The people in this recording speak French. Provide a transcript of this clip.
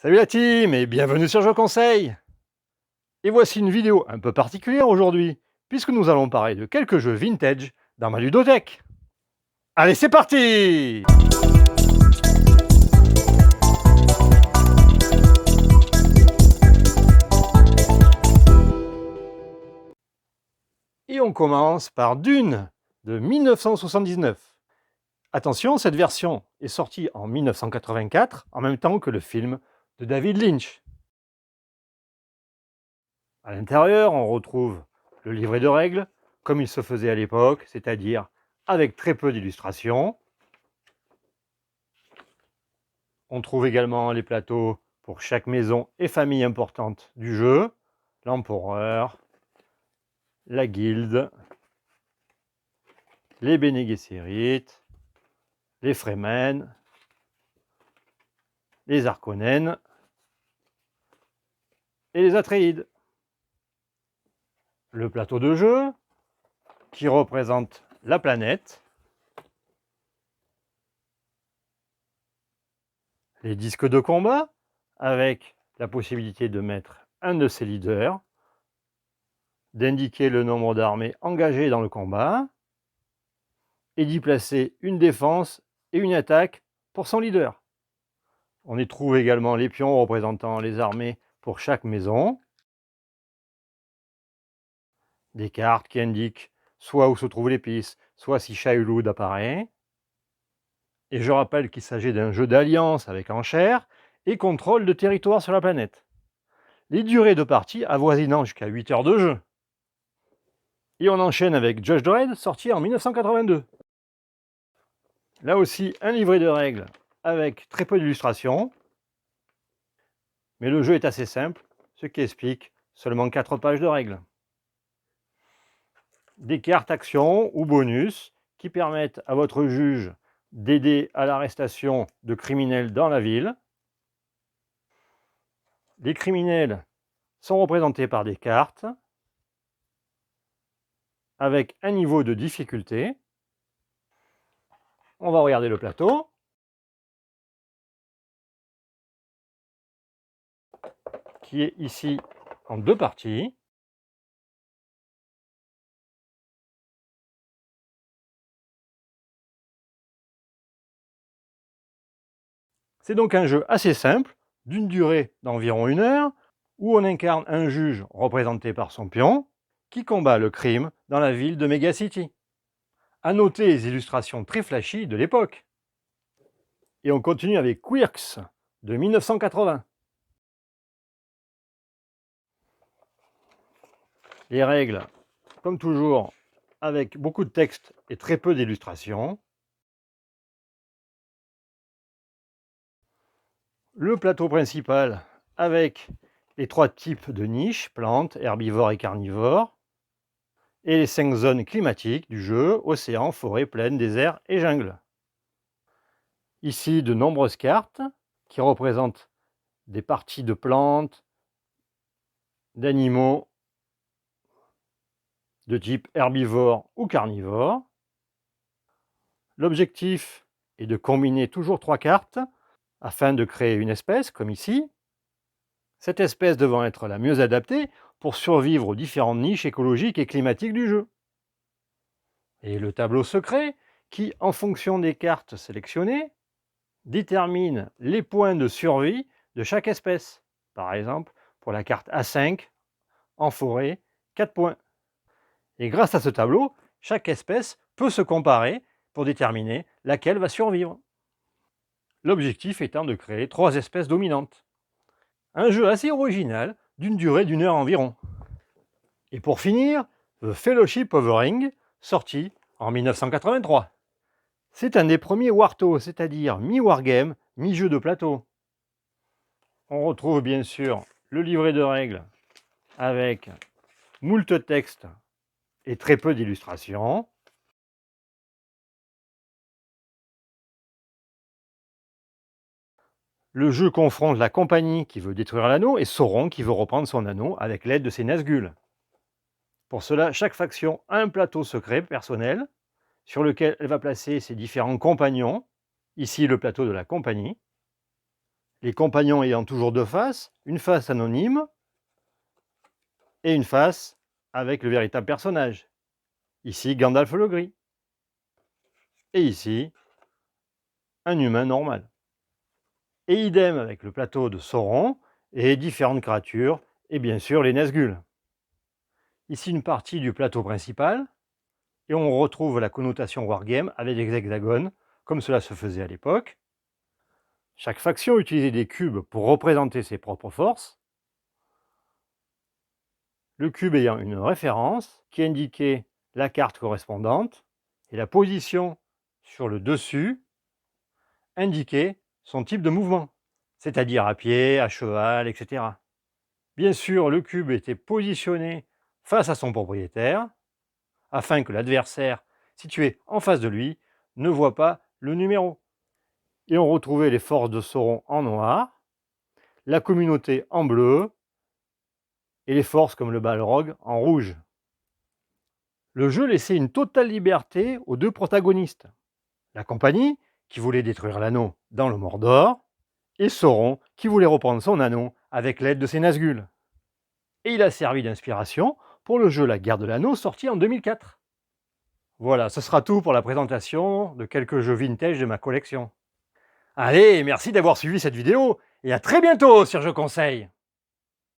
Salut la team et bienvenue sur Jeux Conseil. Et voici une vidéo un peu particulière aujourd'hui, puisque nous allons parler de quelques jeux vintage dans ma ludothèque. Allez, c'est parti! Et on commence par Dune de 1979. Attention, cette version est sortie en 1984, en même temps que le film de David Lynch. À l'intérieur, on retrouve le livret de règles, comme il se faisait à l'époque, c'est-à-dire avec très peu d'illustrations. On trouve également les plateaux pour chaque maison et famille importante du jeu, l'empereur, la guilde, les Bene Gesserit, les Fremen, les Harkonnen et les Atreides. Le plateau de jeu qui représente la planète, les disques de combat avec la possibilité de mettre un de ses leaders, d'indiquer le nombre d'armées engagées dans le combat et d'y placer une défense et une attaque pour son leader. On y trouve également les pions représentant les armées pour chaque maison, des cartes qui indiquent soit où se trouvent les pistes, soit si Shai-Hulud apparaît. Et je rappelle qu'il s'agit d'un jeu d'alliance avec enchères et contrôle de territoire sur la planète. Les durées de partie avoisinant jusqu'à 8 heures de jeu. Et on enchaîne avec Judge Dredd, sorti en 1982. Là aussi, un livret de règles avec très peu d'illustrations. Mais le jeu est assez simple, ce qui explique seulement 4 pages de règles. Des cartes actions ou bonus qui permettent à votre juge d'aider à l'arrestation de criminels dans la ville. Les criminels sont représentés par des cartes avec un niveau de difficulté. On va regarder le plateau. Qui est ici en 2 parties. C'est donc un jeu assez simple, d'une durée d'environ 1 heure, où on incarne un juge représenté par son pion, qui combat le crime dans la ville de Megacity. À noter les illustrations très flashy de l'époque. Et on continue avec Quirks de 1980. Les règles, comme toujours, avec beaucoup de texte et très peu d'illustrations. Le plateau principal avec les 3 types de niches, plantes, herbivores et carnivores, et les 5 zones climatiques du jeu, océan, forêt, plaine, désert et jungle. Ici, de nombreuses cartes qui représentent des parties de plantes, d'animaux de type herbivore ou carnivore. L'objectif est de combiner toujours 3 cartes afin de créer une espèce, comme ici. Cette espèce devant être la mieux adaptée pour survivre aux différentes niches écologiques et climatiques du jeu. Et le tableau secret qui, en fonction des cartes sélectionnées, détermine les points de survie de chaque espèce. Par exemple, pour la carte A5, en forêt, 4 points. Et grâce à ce tableau, chaque espèce peut se comparer pour déterminer laquelle va survivre. L'objectif étant de créer 3 espèces dominantes. Un jeu assez original, d'une durée d'1 heure environ. Et pour finir, The Fellowship of the Ring, sorti en 1983. C'est un des premiers Warto, c'est-à-dire mi-wargame, mi-jeu de plateau. On retrouve bien sûr le livret de règles avec moult textes et très peu d'illustrations. Le jeu confronte la compagnie qui veut détruire l'anneau et Sauron qui veut reprendre son anneau avec l'aide de ses Nazgûl. Pour cela, chaque faction a un plateau secret personnel sur lequel elle va placer ses différents compagnons. Ici, le plateau de la compagnie. les compagnons ayant toujours deux faces, une face anonyme et une face avec le véritable personnage. Ici, Gandalf le Gris. Et ici, un humain normal. Et idem avec le plateau de Sauron et différentes créatures, et bien sûr les Nazgûl. Ici une partie du plateau principal, et on retrouve la connotation wargame avec des hexagones, comme cela se faisait à l'époque. Chaque faction utilisait des cubes pour représenter ses propres forces, le cube ayant une référence qui indiquait la carte correspondante, et la position sur le dessus indiquait son type de mouvement, c'est-à-dire à pied, à cheval, etc. Bien sûr, le cube était positionné face à son propriétaire, afin que l'adversaire, situé en face de lui, ne voit pas le numéro. Et on retrouvait les forces de Sauron en noir, la communauté en bleu, et les forces comme le Balrog en rouge. Le jeu laissait une totale liberté aux deux protagonistes. La compagnie, qui voulait détruire l'anneau dans le Mordor, et Sauron, qui voulait reprendre son anneau avec l'aide de ses Nazgûl. Et il a servi d'inspiration pour le jeu La Guerre de l'Anneau, sorti en 2004. Voilà, ce sera tout pour la présentation de quelques jeux vintage de ma collection. Allez, merci d'avoir suivi cette vidéo, et à très bientôt sur Je Conseille.